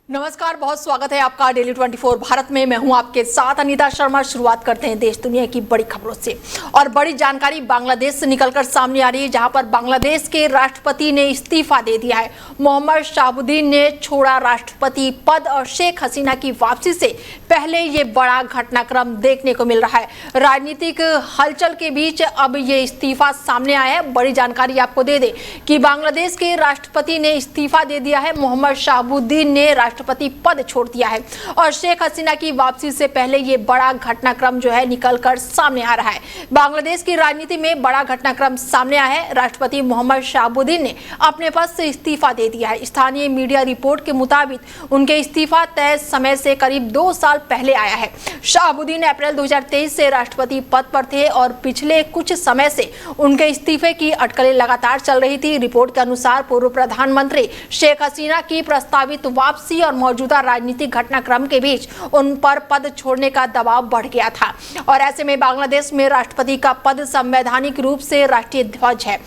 नमस्कार, बहुत स्वागत है आपका डेली 24 भारत में। मैं हूं आपके साथ अनीता शर्मा। शुरुआत करते हैं देश दुनिया की बड़ी खबरों से। और बड़ी जानकारी बांग्लादेश से निकलकर सामने आ रही है, जहां पर बांग्लादेश के राष्ट्रपति ने इस्तीफा दे दिया है। मोहम्मद शहाबुद्दीन ने छोड़ा राष्ट्रपति पद और शेख हसीना की वापसी से पहले ये बड़ा घटनाक्रम देखने को मिल रहा है। राजनीतिक हलचल के बीच अब ये इस्तीफा सामने आया है। बड़ी जानकारी आपको दे दें कि बांग्लादेश के राष्ट्रपति ने इस्तीफा दे दिया है। मोहम्मद शहाबुद्दीन ने राष्ट्रपति पद छोड़ दिया है और शेख हसीना की वापसी से पहले ये बड़ा घटनाक्रम जो है निकलकर सामने आ रहा है। बांग्लादेश की राजनीति में बड़ा घटनाक्रम सामने आया है। राष्ट्रपति मोहम्मद शहाबुद्दीन ने अपने पद से इस्तीफा दे दिया है। स्थानीय मीडिया रिपोर्ट के मुताबिक उनके इस्तीफा तय समय से करीब 2 साल पहले आया है। शहाबुद्दीन अप्रैल 2023 से राष्ट्रपति पद पर थे और पिछले कुछ समय से उनके इस्तीफे की अटकलें लगातार चल रही थी। रिपोर्ट के अनुसार पूर्व प्रधानमंत्री शेख हसीना की प्रस्तावित वापसी और मौजूदा राजनीतिक घटनाक्रम के बीच उन पर पद छोड़ने का दबाव बढ़ गया था। और ऐसे में बांग्लादेश में राष्ट्रपति का पद संवैधानिक रूप से राष्ट्रीय ध्वज है,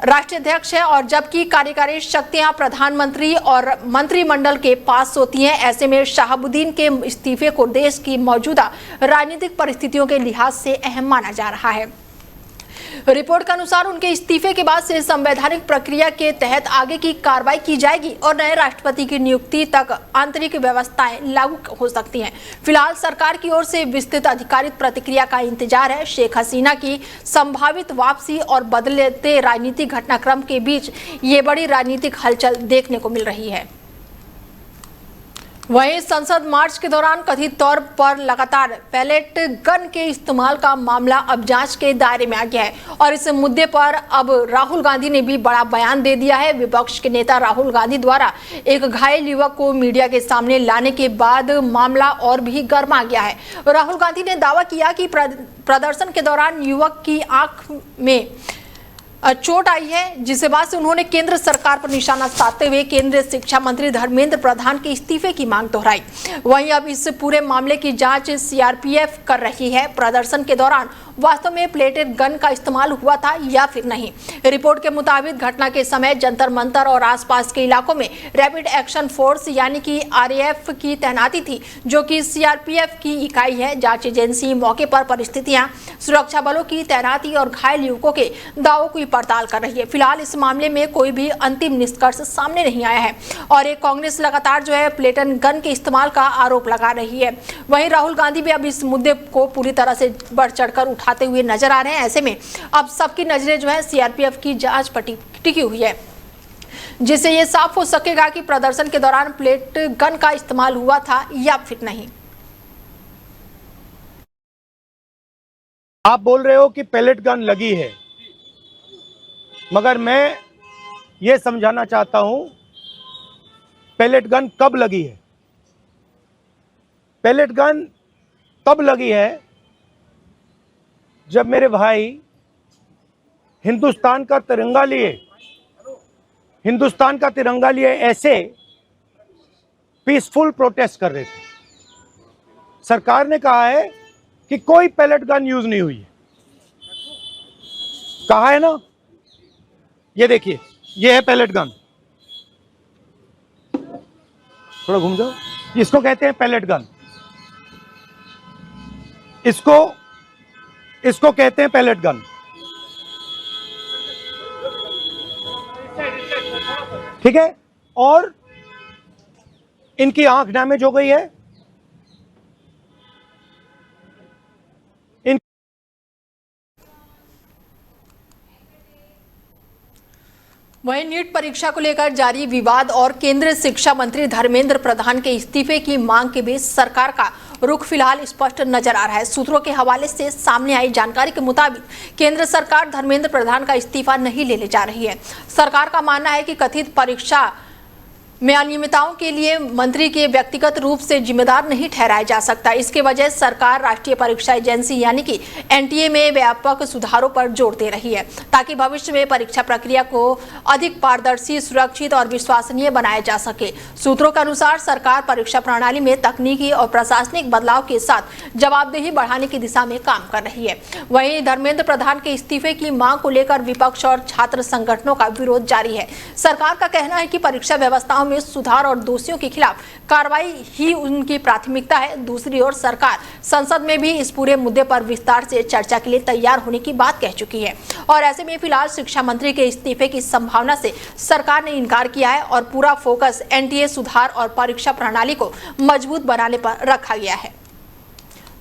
राष्ट्रीय अध्यक्ष है, और जबकि कार्यकारी शक्तियां प्रधानमंत्री और मंत्रिमंडल के पास होती हैं। ऐसे में शहाबुद्दीन के इस्तीफे को देश की मौजूदा राजनीतिक परिस्थितियों के लिहाज से अहम माना जा रहा है। रिपोर्ट के अनुसार उनके इस्तीफे के बाद से संवैधानिक प्रक्रिया के तहत आगे की कार्रवाई की जाएगी और नए राष्ट्रपति की नियुक्ति तक आंतरिक व्यवस्थाएं लागू हो सकती हैं। फिलहाल सरकार की ओर से विस्तृत अधिकारिक प्रतिक्रिया का इंतजार है। शेख हसीना की संभावित वापसी और बदलते राजनीतिक घटनाक्रम के बीच ये बड़ी राजनीतिक हलचल देखने को मिल रही है। वहीं संसद मार्च के दौरान कथित तौर पर लगातार पैलेट गन के इस्तेमाल का मामला अब जांच के दायरे में आ गया है और इस मुद्दे पर अब राहुल गांधी ने भी बड़ा बयान दे दिया है। विपक्ष के नेता राहुल गांधी द्वारा एक घायल युवक को मीडिया के सामने लाने के बाद मामला और भी गर्मा गया है। राहुल गांधी ने दावा किया कि प्रदर्शन के दौरान युवक की आंख में चोट आई है, जिसके बाद से उन्होंने केंद्र सरकार पर निशाना साधते हुए केंद्रीय शिक्षा मंत्री धर्मेंद्र प्रधान के इस्तीफे की मांग दोहराई। वहीं अब इस पूरे मामले की जांच सीआरपीएफ कर रही है। प्रदर्शन के दौरान वास्तव में प्लेटेड गन का इस्तेमाल हुआ था या फिर नहीं। रिपोर्ट के मुताबिक घटना के समय जंतर मंतर और आसपास के इलाकों में रैपिड एक्शन फोर्स यानी कि आरएएफ की तैनाती थी, जो कि सीआरपीएफ की इकाई है। जांच एजेंसी मौके पर परिस्थितियां, सुरक्षा बलों की तैनाती और घायल युवकों के दावों की पड़ताल कर रही है। फिलहाल इस मामले में कोई भी अंतिम निष्कर्ष सामने नहीं आया है और एक कांग्रेस लगातार जो है प्लेटन गन के इस्तेमाल का आरोप लगा रही है। वहीं राहुल गांधी भी अब इस मुद्दे को पूरी तरह से बढ़ चढ़कर उठाते हुए नजर आ रहे हैं। ऐसे में अब सबकी नजरें जो है सीआरपीएफ की जांच पर टिकी हुई है, जिससे ये साफ हो सकेगा कि प्रदर्शन के दौरान प्लेट गन का इस्तेमाल हुआ था या फिर नहीं। आप बोल रहे हो कि पैलेट गन लगी है, मगर मैं ये समझाना चाहता हूं पैलेट गन कब लगी है। पैलेट गन तब लगी है जब मेरे भाई हिंदुस्तान का तिरंगा लिए ऐसे पीसफुल प्रोटेस्ट कर रहे थे। सरकार ने कहा है कि कोई पैलेट गन यूज नहीं हुई है, कहा है ना। ये देखिए, ये है पैलेट गन, थोड़ा घूम जाओ। इसको कहते हैं पैलेट गन, इसको कहते हैं पैलेट गन। ठीक है, और इनकी आंख डैमेज हो गई है। वहीं नीट परीक्षा को लेकर जारी विवाद और केंद्रीय शिक्षा मंत्री धर्मेंद्र प्रधान के इस्तीफे की मांग के बीच सरकार का रुख फिलहाल स्पष्ट नजर आ रहा है। सूत्रों के हवाले से सामने आई जानकारी के मुताबिक केंद्र सरकार धर्मेंद्र प्रधान का इस्तीफा नहीं लेने जा रही है। सरकार का मानना है कि कथित परीक्षा में अनियमितताओं के लिए मंत्री के व्यक्तिगत रूप से जिम्मेदार नहीं ठहराया जा सकता। इसके वजह सरकार राष्ट्रीय परीक्षा एजेंसी यानी कि एनटीए में व्यापक सुधारों पर जोर दे रही है, ताकि भविष्य में परीक्षा प्रक्रिया को अधिक पारदर्शी, सुरक्षित और विश्वसनीय बनाया जा सके। सूत्रों के अनुसार सरकार परीक्षा प्रणाली में तकनीकी और प्रशासनिक बदलाव के साथ जवाबदेही बढ़ाने की दिशा में काम कर रही है। वहीं धर्मेंद्र प्रधान के इस्तीफे की मांग को लेकर विपक्ष और छात्र संगठनों का विरोध जारी है। सरकार का कहना है कि परीक्षा व्यवस्थाओं में सुधार और दोषियों के खिलाफ कार्रवाई ही उनकी प्राथमिकता है। दूसरी ओर सरकार संसद में भी इस पूरे मुद्दे पर विस्तार से चर्चा के लिए तैयार होने की बात कह चुकी है और ऐसे में फिलहाल शिक्षा मंत्री के इस्तीफे की संभावना से सरकार ने इनकार किया है और पूरा फोकस एनटीए सुधार और परीक्षा प्रणाली को मजबूत बनाने पर रखा गया है।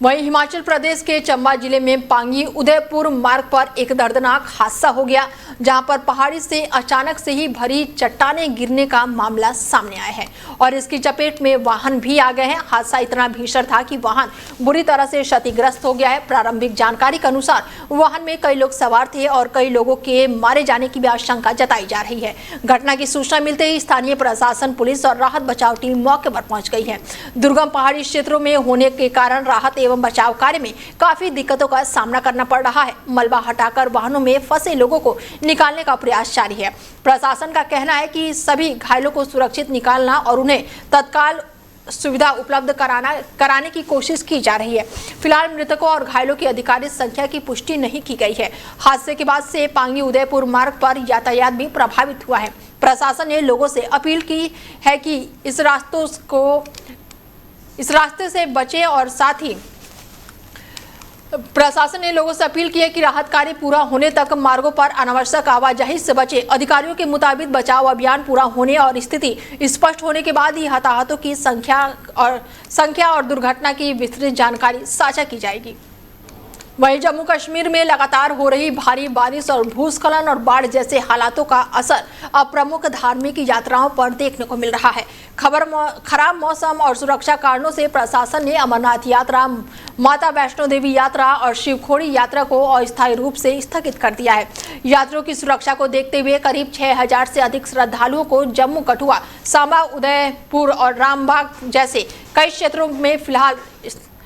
वहीं हिमाचल प्रदेश के चंबा जिले में पांगी उदयपुर मार्ग पर एक दर्दनाक हादसा हो गया, जहां पर पहाड़ी से अचानक से ही भरी चट्टानें गिरने का मामला सामने आया है और इसकी चपेट में वाहन भी आ गए हैं। हादसा इतना भीषण था कि वाहन बुरी तरह से क्षतिग्रस्त हो गया है। प्रारंभिक जानकारी के अनुसार वाहन में कई लोग सवार थे और कई लोगों के मारे जाने की भी आशंका जताई जा रही है। घटना की सूचना मिलते ही स्थानीय प्रशासन, पुलिस और राहत बचाव टीम मौके पर पहुंच गई है। दुर्गम पहाड़ी क्षेत्रों में होने के कारण राहत एवं बचाव कार्य में काफी दिक्कतों का सामना करना पड़ रहा है। मलबा हटाकर वाहनों में फंसे लोगों को निकालने का प्रयास जारी है। प्रशासन का कहना है कि सभी घायलों को सुरक्षित निकालना और उन्हें तत्काल सुविधा उपलब्ध कराने की कोशिश की जा रही है। फिलहाल मृतकों और घायलों की आधिकारिक संख्या की पुष्टि नहीं की गई है। हादसे के बाद से पांगी उदयपुर मार्ग पर यातायात भी प्रभावित हुआ है। प्रशासन ने लोगों से अपील की है कि इस रास्ते से बचें और साथ ही प्रशासन ने लोगों से अपील की है कि राहत कार्य पूरा होने तक मार्गों पर अनावश्यक आवाजाही से बचे। अधिकारियों के मुताबिक बचाव अभियान पूरा होने और स्थिति स्पष्ट होने के बाद ही हताहतों की संख्या और दुर्घटना की विस्तृत जानकारी साझा की जाएगी। वहीं जम्मू कश्मीर में लगातार हो रही भारी बारिश और भूस्खलन और बाढ़ जैसे हालातों का असर अब प्रमुख धार्मिक यात्राओं पर देखने को मिल रहा है। खराब मौसम और सुरक्षा कारणों से प्रशासन ने अमरनाथ यात्रा, माता वैष्णो देवी यात्रा और शिवखोड़ी यात्रा को अस्थायी रूप से स्थगित कर दिया है। यात्रियों की सुरक्षा को देखते हुए करीब 6000 से अधिक श्रद्धालुओं को जम्मू, कठुआ, सांबा, उदयपुर और रामबाग जैसे कई क्षेत्रों में फिलहाल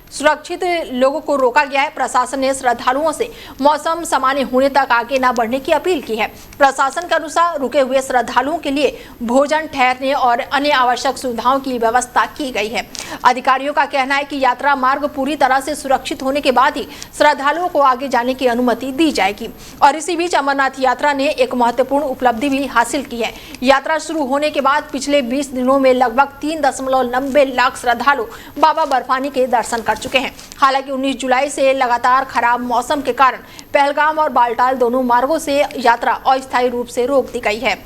सुरक्षित लोगों को रोका गया है। प्रशासन ने श्रद्धालुओं से मौसम सामान्य होने तक आगे न बढ़ने की अपील की है। प्रशासन के अनुसार रुके हुए श्रद्धालुओं के लिए भोजन, ठहरने और अन्य आवश्यक सुविधाओं की व्यवस्था की गई है। अधिकारियों का कहना है कि यात्रा मार्ग पूरी तरह से सुरक्षित होने के बाद ही श्रद्धालुओं को आगे जाने की अनुमति दी जाएगी। और इसी बीच अमरनाथ यात्रा ने एक महत्वपूर्ण उपलब्धि भी हासिल की है। यात्रा शुरू होने के बाद पिछले 20 दिनों में लगभग 3.90 लाख श्रद्धालु बाबा बर्फानी के दर्शन कर चुके हैं। हालांकि 19 जुलाई से लगातार खराब मौसम के कारण पहलगाम और बालटाल दोनों मार्गों से यात्रा अस्थायी रूप से रोक दी गई है।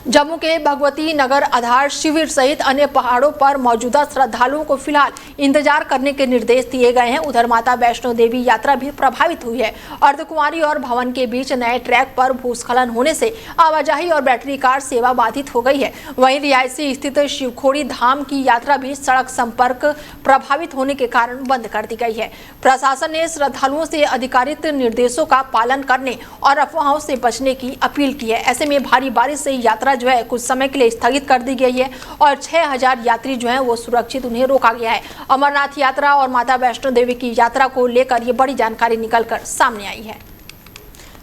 जम्मू के भगवती नगर आधार शिविर सहित अन्य पहाड़ों पर मौजूदा श्रद्धालुओं को फिलहाल इंतजार करने के निर्देश दिए गए हैं। उधर माता वैष्णो देवी यात्रा भी प्रभावित हुई है। अर्धकुंवारी और भवन के बीच नए ट्रैक पर भूस्खलन होने से आवाजाही और बैटरी कार सेवा बाधित हो गई है। वहीं रिहायशी स्थित शिवखोड़ी धाम की यात्रा भी सड़क संपर्क प्रभावित होने के कारण बंद कर दी गई है। प्रशासन ने श्रद्धालुओं से अधिकारित निर्देशों का पालन करने और अफवाहों से बचने की अपील की है। ऐसे में भारी बारिश से यात्रा जो है कुछ समय के लिए स्थगित कर दी गई है और 6000 यात्री जो हैं वो सुरक्षित उन्हें रोका गया है। अमरनाथ यात्रा और माता वैष्णो देवी की यात्रा को लेकर ये बड़ी जानकारी निकलकर सामने आई है।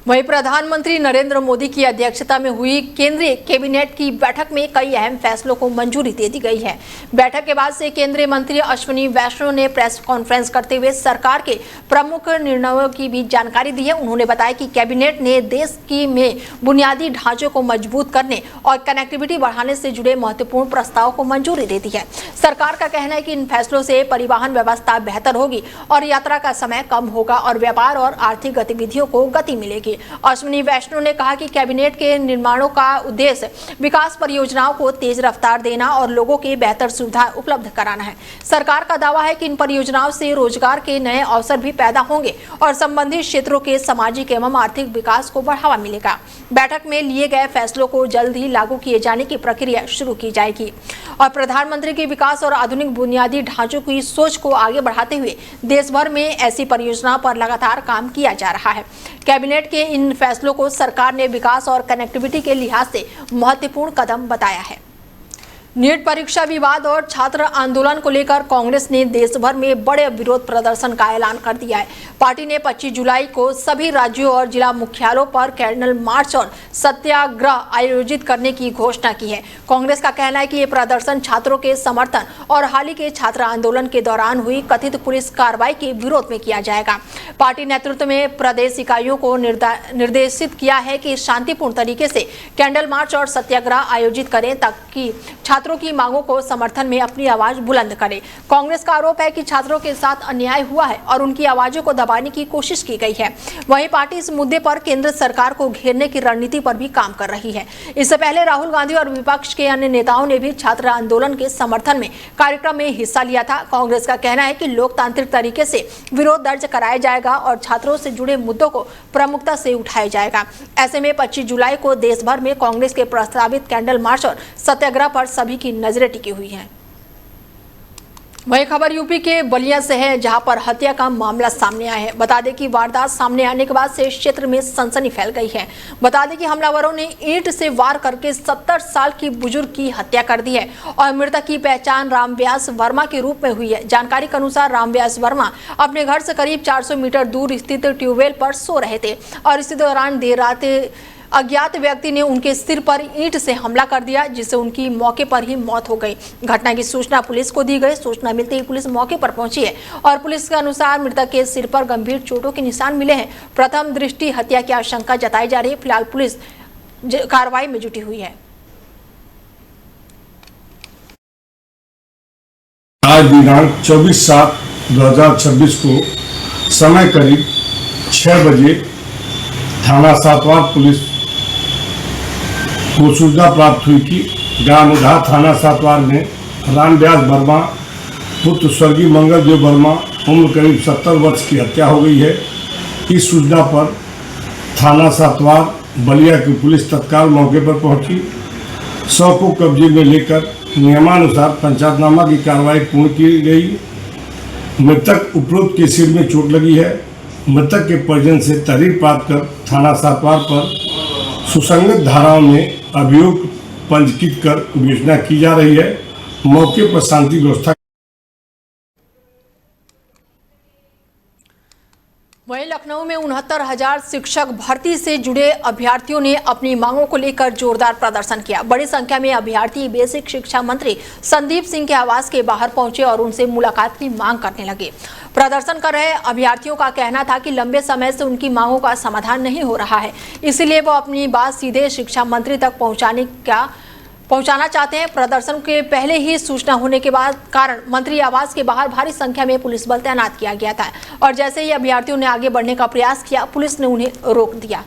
वहीं प्रधानमंत्री नरेंद्र मोदी की अध्यक्षता में हुई केंद्रीय कैबिनेट की बैठक में कई अहम फैसलों को मंजूरी दे दी गई है। बैठक के बाद से केंद्रीय मंत्री अश्विनी वैष्णव ने प्रेस कॉन्फ्रेंस करते हुए सरकार के प्रमुख निर्णयों की भी जानकारी दी है। उन्होंने बताया कि कैबिनेट ने देश में बुनियादी ढांचे को मजबूत करने और कनेक्टिविटी बढ़ाने से जुड़े महत्वपूर्ण प्रस्तावों को मंजूरी दे दी है। सरकार का कहना है कि इन फैसलों से परिवहन व्यवस्था बेहतर होगी और यात्रा का समय कम होगा और व्यापार और आर्थिक गतिविधियों को गति मिलेगी। अश्विनी वैष्णव ने कहा कि कैबिनेट के निर्माणों का उद्देश्य विकास परियोजनाओं को तेज रफ्तार देना और लोगों के बेहतर सुविधा उपलब्ध कराना है। सरकार का दावा है कि इन परियोजनाओं से रोजगार के नए अवसर भी पैदा होंगे और संबंधित क्षेत्रों के सामाजिक एवं आर्थिक विकास को बढ़ावा मिलेगा। बैठक में लिए गए फैसलों को जल्द ही लागू किए जाने की प्रक्रिया शुरू की जाएगी और प्रधानमंत्री के विकास और आधुनिक बुनियादी ढांचों की सोच को आगे बढ़ाते हुए देश भर में ऐसी परियोजनाओं पर लगातार काम किया जा रहा है। कैबिनेट के इन फैसलों को सरकार ने विकास और कनेक्टिविटी के लिहाज से महत्वपूर्ण कदम बताया है। नीट परीक्षा विवाद और छात्र आंदोलन को लेकर कांग्रेस ने देश भर में बड़े विरोध प्रदर्शन का ऐलान कर दिया है। पार्टी ने 25 जुलाई को सभी राज्यों और जिला मुख्यालयों पर कैंडल मार्च और सत्याग्रह आयोजित करने की घोषणा की है। कांग्रेस का कहना है कि ये प्रदर्शन छात्रों के समर्थन और हाल ही के छात्र आंदोलन के दौरान हुई कथित पुलिस कार्रवाई के विरोध में किया जाएगा। पार्टी नेतृत्व में प्रदेश इकाइयों को निर्देशित किया है कि शांतिपूर्ण तरीके से कैंडल मार्च और सत्याग्रह आयोजित करें ताकि छात्रों की मांगों को समर्थन में अपनी आवाज बुलंद करें। कांग्रेस का आरोप है कि छात्रों के साथ अन्याय हुआ है और उनकी आवाजों को दबाने की कोशिश की गई है। वहीं पार्टी इस मुद्दे पर केंद्र सरकार को घेरने की रणनीति पर भी काम कर रही है। इससे पहले राहुल गांधी और विपक्ष के अन्य नेताओं ने भी छात्र आंदोलन के समर्थन में कार्यक्रम में हिस्सा लिया था। कांग्रेस का कहना है कि लोकतांत्रिक तरीके से विरोध दर्ज कराया जाएगा और छात्रों से जुड़े मुद्दों को प्रमुखता से उठाया जाएगा। ऐसे में 25 जुलाई को देश भर में कांग्रेस के प्रस्तावित कैंडल मार्च और सत्याग्रह पर सभी की नजरें टिकी हुई हैं। वही खबर यूपी के बलिया से है, जहां पर हत्या का मामला सामने आया है। बता दें कि वारदात सामने आने के बाद से इस क्षेत्र में सनसनी फैल गई है। बता दें कि हमलावरों ने ईंट से वार करके 70 साल की बुजुर्ग की हत्या कर दी है और मृतक की पहचान रामव्यास वर्मा के रूप में हुई है। जानकारी के अनुसार रामव्यास वर्मा अपने घर से करीब 400 मीटर दूर स्थित ट्यूबवेल पर सो रहे थे और इसी दौरान देर रात अज्ञात व्यक्ति ने उनके सिर पर ईंट से हमला कर दिया, जिससे उनकी मौके पर ही मौत हो गई। घटना की सूचना पुलिस को दी गई। सूचना मिलते ही पुलिस मौके पर पहुंची है और पुलिस के अनुसार मृतक के सिर पर गंभीर चोटों के निशान मिले हैं। प्रथम दृष्टि हत्या की आशंका जताई जा रही है। फिलहाल पुलिस कार्रवाई में जुटी हुई है। आज दिनांक 24/7/2026 को समय करीब 6 बजे थाना सातवार पुलिस को सूचना प्राप्त हुई कि ग्राम उधा थाना सातवार में रामव्यास वर्मा पुत्र स्वर्गीय मंगल देव वर्मा उम्र करीब 70 वर्ष की हत्या हो गई है। इस सूचना पर थाना सातवार बलिया की पुलिस तत्काल मौके पर पहुंची। शव को कब्जे में लेकर नियमानुसार पंचायतनामा की कार्रवाई पूर्ण की गई। मृतक उपरोक्त के सिर में चोट लगी है। मृतक के परिजन से तहरीर प्राप्त कर थाना सातवार पर सुसंगत धाराओं में अभियोग पंजीकृत कर विवेचना की जा रही है। मौके पर शांति व्यवस्था। वहीं लखनऊ में 69,000 शिक्षक भर्ती से जुड़े अभ्यर्थियों ने अपनी मांगों को लेकर जोरदार प्रदर्शन किया। बड़ी संख्या में अभ्यर्थी बेसिक शिक्षा मंत्री संदीप सिंह के आवास के बाहर पहुंचे और उनसे मुलाकात की मांग करने लगे। प्रदर्शन कर रहे अभ्यर्थियों का कहना था कि लंबे समय से उनकी मांगों का समाधान नहीं हो रहा है, इसलिए वो अपनी बात सीधे शिक्षा मंत्री तक पहुंचाना चाहते हैं। प्रदर्शन के पहले ही सूचना होने के बाद कारण मंत्री आवास के बाहर भारी संख्या में पुलिस बल तैनात किया गया था और जैसे ही अभ्यर्थियों ने आगे बढ़ने का प्रयास किया, पुलिस ने उन्हें रोक दिया।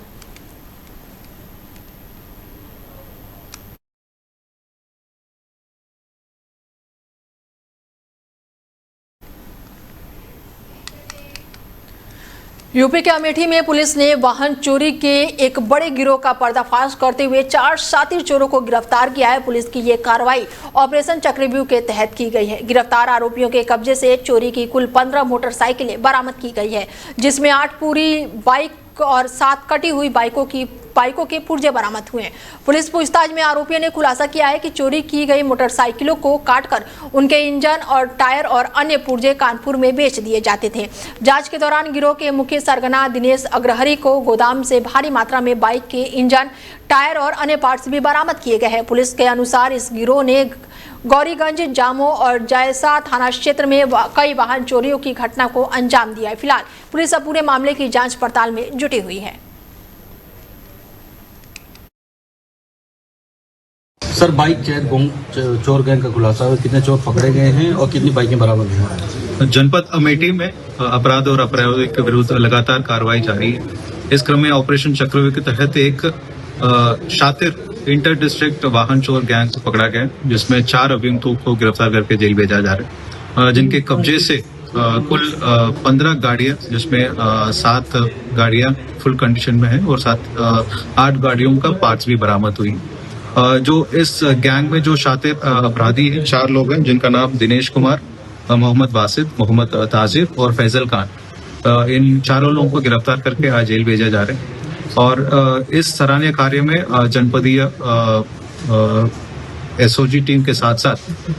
यूपी के अमेठी में पुलिस ने वाहन चोरी के एक बड़े गिरोह का पर्दाफाश करते हुए 4 शातिर चोरों को गिरफ्तार किया है। पुलिस की ये कार्रवाई ऑपरेशन चक्रव्यूह के तहत की गई है। गिरफ्तार आरोपियों के कब्जे से चोरी की कुल 15 मोटरसाइकिलें बरामद की गई है, जिसमें 8 पूरी बाइक और 7 कटी हुई बाइकों के पुर्जे बरामद हुए हैं। पुलिस पूछताछ में आरोपियों ने खुलासा किया है कि चोरी की गई मोटरसाइकिलों को काटकर उनके इंजन और टायर और अन्य पुर्जे कानपुर में बेच दिए जाते थे। जांच के दौरान गिरोह के मुख्य सरगना दिनेश अग्रहरी को गोदाम से भारी मात्रा में बाइक के इंजन, टायर और अन्य पार्ट्स भी बरामद किए गए हैं। पुलिस के अनुसार इस गिरोह ने गौरीगंज, जामो और जायसा थाना क्षेत्र में कई वाहन चोरियों की घटना को अंजाम दिया है। फिलहाल पुलिस अब पूरे मामले की जांच पड़ताल में जुटी हुई है। सर, बाइक चोर गैंग का खुलासा हुआ, कितने चोर पकड़े गए हैं और कितनी बाइकें बरामद हुई हैं? जनपद अमेठी में अपराध और अपराधियों के विरुद्ध लगातार कार्रवाई जारी है। इस क्रम में ऑपरेशन चक्रव्यूह के तहत एक शातिर इंटर डिस्ट्रिक्ट वाहन चोर गैंग को पकड़ा गया, जिसमें 4 अभियुक्तों को गिरफ्तार करके जेल भेजा जा रहा है, जिनके कब्जे से कुल 15 गाड़ियां, जिसमें 7 गाड़ियां फुल कंडीशन में है और 8 गाड़ियों का पार्ट्स भी बरामद हुई। जो इस गैंग में जो शातिर अपराधी हैं, 4 लोग हैं, जिनका नाम दिनेश कुमार, मोहम्मद वासिद, मोहम्मद ताजिर और फैजल खान। इन 4 लोगों को गिरफ्तार करके आज जेल भेजा जा रहा है और इस सराहनीय कार्य में जनपदीय एसओजी टीम के साथ साथ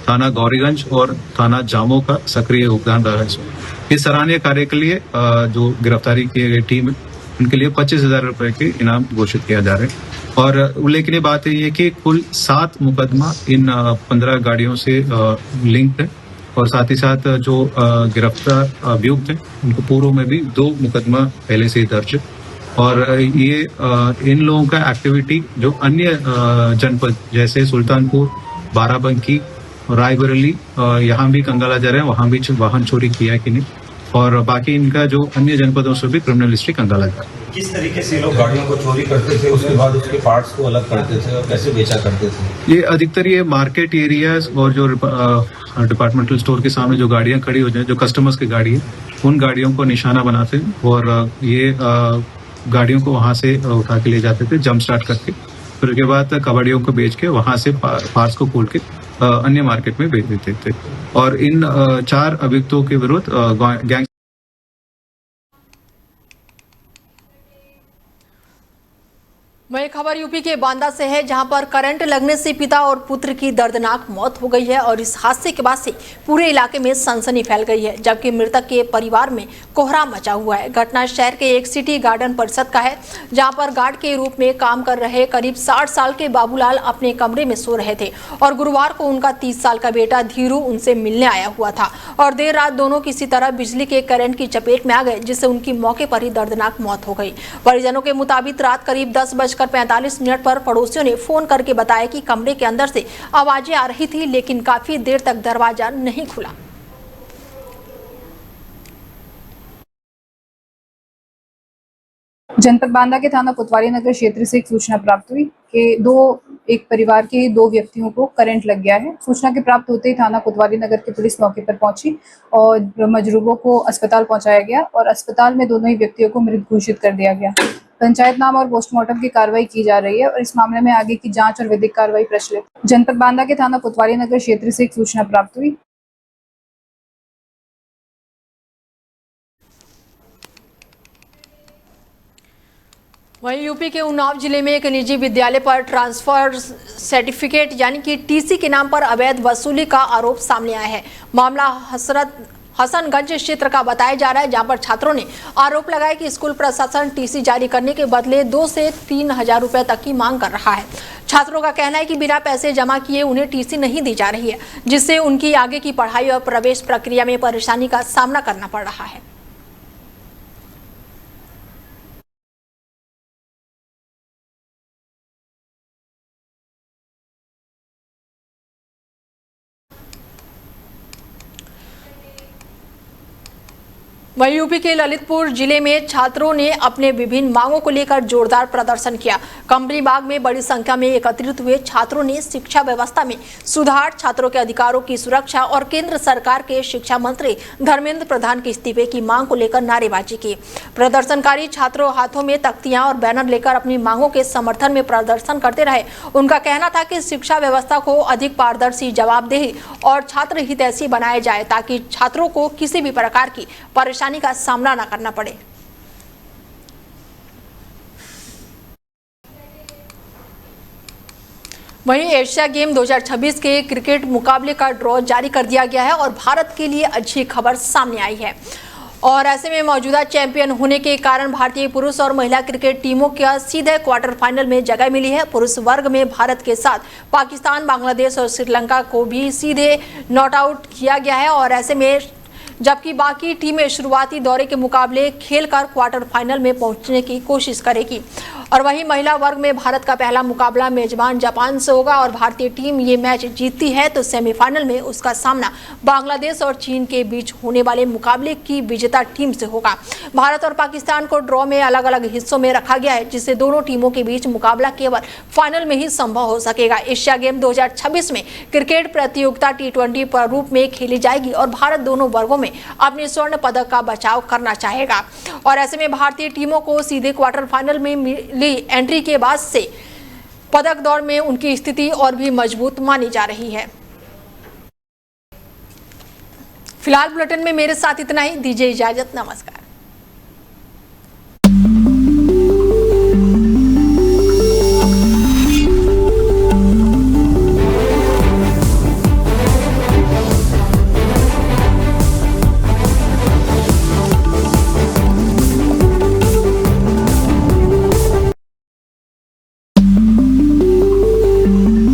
थाना गौरीगंज और थाना जामो का सक्रिय योगदान रहा है इसमें। इस सराहनीय कार्य के लिए जो गिरफ्तारी की गई टीम है उनके लिए 25,000 रुपए के इनाम घोषित किया जा रहा है। और उल्लेखनीय बात है ये कि कुल 7 मुकदमा इन 15 गाड़ियों से लिंक्ड है और साथ ही साथ जो गिरफ्तार अभियुक्त हैं उनको पूर्व में भी 2 मुकदमा पहले से ही दर्ज है। और ये इन लोगों का एक्टिविटी जो अन्य जनपद जैसे सुल्तानपुर, बाराबंकी, रायबरेली, यहाँ भी कंगाला जा रहे हैं, वहाँ भी वाहन चोरी किया है कि नहीं, और बाकी इनका जो अन्य जनपदों से भी क्रिमिनल हिस्ट्री कंगाला जा रहा है। किस तरीके से लोग गाड़ियों को चोरी करते थे, उसके बाद उसके पार्ट्स को अलग करते थे और कैसे बेचा करते थे? ये अधिकतर ये मार्केट एरियाज और जो डिपार्टमेंटल स्टोर के सामने जो गाड़ियां खड़ी हो जाए, जो कस्टमर्स की गाड़ी है, उन गाड़ियों को निशाना बनाते हैं और ये गाड़ियों को वहां से उठा के ले जाते थे जंप स्टार्ट करके, फिर उसके बाद कबाड़ियों को बेच के वहां से पार्ट्स को खोल के अन्य मार्केट में बेच देते थे। और इन 4 अभियुक्तों के विरुद्ध गैंग वही खबर यूपी के बांदा से है, जहां पर करंट लगने से पिता और पुत्र की दर्दनाक मौत हो गई है और इस हादसे के बाद से पूरे इलाके में सनसनी फैल गई है, जबकि मृतक के परिवार में कोहराम मचा हुआ है। घटना शहर के एक सिटी गार्डन परिषद का है, जहां पर गार्ड के रूप में काम कर रहे करीब 60 साल के बाबूलाल अपने कमरे में सो रहे थे और गुरुवार को उनका 30 साल का बेटा धीरू उनसे मिलने आया हुआ था और देर रात दोनों किसी तरह बिजली के करंट की चपेट में आ गए, जिससे उनकी मौके पर ही दर्दनाक मौत हो गई। परिजनों के मुताबिक रात करीब 10:45 पर पड़ोसियों ने फोन करके बताया कि कमरे के अंदर से आवाजें आ रही थी, लेकिन काफी देर तक दरवाजा नहीं खुला। जनपद बांदा के थाना कोतवाली नगर क्षेत्र से एक सूचना प्राप्त हुई कि एक परिवार के 2 व्यक्तियों को करंट लग गया है। सूचना के प्राप्त होते ही थाना कोतवाली नगर की पुलिस मौके पर पहुंची और मजरूबों को अस्पताल पहुंचाया गया और अस्पताल में दोनों ही व्यक्तियों को मृत घोषित कर दिया गया। पंचायतनामा और पोस्टमार्टम की कार्रवाई की जा रही है और इस मामले में आगे की जांच और विधिक कार्रवाई प्रचलित। जनपद बांदा के थाना कोतवाली नगर क्षेत्र से एक सूचना प्राप्त हुई। वहीं यूपी के उन्नाव जिले में एक निजी विद्यालय पर ट्रांसफर सर्टिफिकेट यानी कि टीसी के नाम पर अवैध वसूली का आरोप सामने आया है। मामला हसनगंज क्षेत्र का बताया जा रहा है, जहां पर छात्रों ने आरोप लगाया कि स्कूल प्रशासन टीसी जारी करने के बदले 2 से 3 हजार रुपए तक की मांग कर रहा है। छात्रों का कहना है कि बिना पैसे जमा किए उन्हें टीसी नहीं दी जा रही है, जिससे उनकी आगे की पढ़ाई और प्रवेश प्रक्रिया में परेशानी का सामना करना पड़ रहा है। वहीं यूपी के ललितपुर जिले में छात्रों ने अपने विभिन्न मांगों को लेकर जोरदार प्रदर्शन किया। कंपनी बाग में बड़ी संख्या में एकत्रित हुए छात्रों ने शिक्षा व्यवस्था में सुधार, छात्रों के अधिकारों की सुरक्षा और केंद्र सरकार के शिक्षा मंत्री धर्मेंद्र प्रधान के इस्तीफे की मांग को लेकर नारेबाजी की। प्रदर्शनकारी छात्रों हाथों में तख्तियां और बैनर लेकर अपनी मांगों के समर्थन में प्रदर्शन करते रहे। उनका कहना था कि शिक्षा व्यवस्था को अधिक पारदर्शी, जवाबदेही और छात्र हितैषी बनाया जाए, ताकि छात्रों को किसी भी प्रकार की परेशानी का सामना न करना पड़े। वहीं एशिया गेम 2026 के क्रिकेट मुकाबले का ड्रॉ जारी कर दिया गया है और भारत के लिए अच्छी खबर सामने आई है। और ऐसे में मौजूदा चैंपियन होने के कारण भारतीय पुरुष और महिला क्रिकेट टीमों का सीधे क्वार्टर फाइनल में जगह मिली है। पुरुष वर्ग में भारत के साथ पाकिस्तान, बांग्लादेश और श्रीलंका को भी सीधे नॉट आउट किया गया है और ऐसे में जबकि बाकी टीमें शुरुआती दौरे के मुकाबले खेलकर क्वार्टर फाइनल में पहुंचने की कोशिश करेगी। और वहीं महिला वर्ग में भारत का पहला मुकाबला मेजबान जापान से होगा और भारतीय टीम ये मैच जीतती है तो सेमीफाइनल में उसका सामना बांग्लादेश और चीन के बीच होने वाले मुकाबले की विजेता टीम से होगा। भारत और पाकिस्तान को ड्रॉ में अलग अलग हिस्सों में रखा गया है, जिससे दोनों टीमों के बीच मुकाबला केवल फाइनल में ही संभव हो सकेगा। एशिया गेम 2026 में क्रिकेट प्रतियोगिता T20 रूप में खेली जाएगी और भारत दोनों वर्गों में अपने स्वर्ण पदक का बचाव करना चाहेगा। और ऐसे में भारतीय टीमों को सीधे क्वार्टर फाइनल में मिली एंट्री के बाद से पदक दौड़ में उनकी स्थिति और भी मजबूत मानी जा रही है। फिलहाल बुलेटिन में मेरे साथ इतना ही, दीजिए इजाजत, नमस्कार।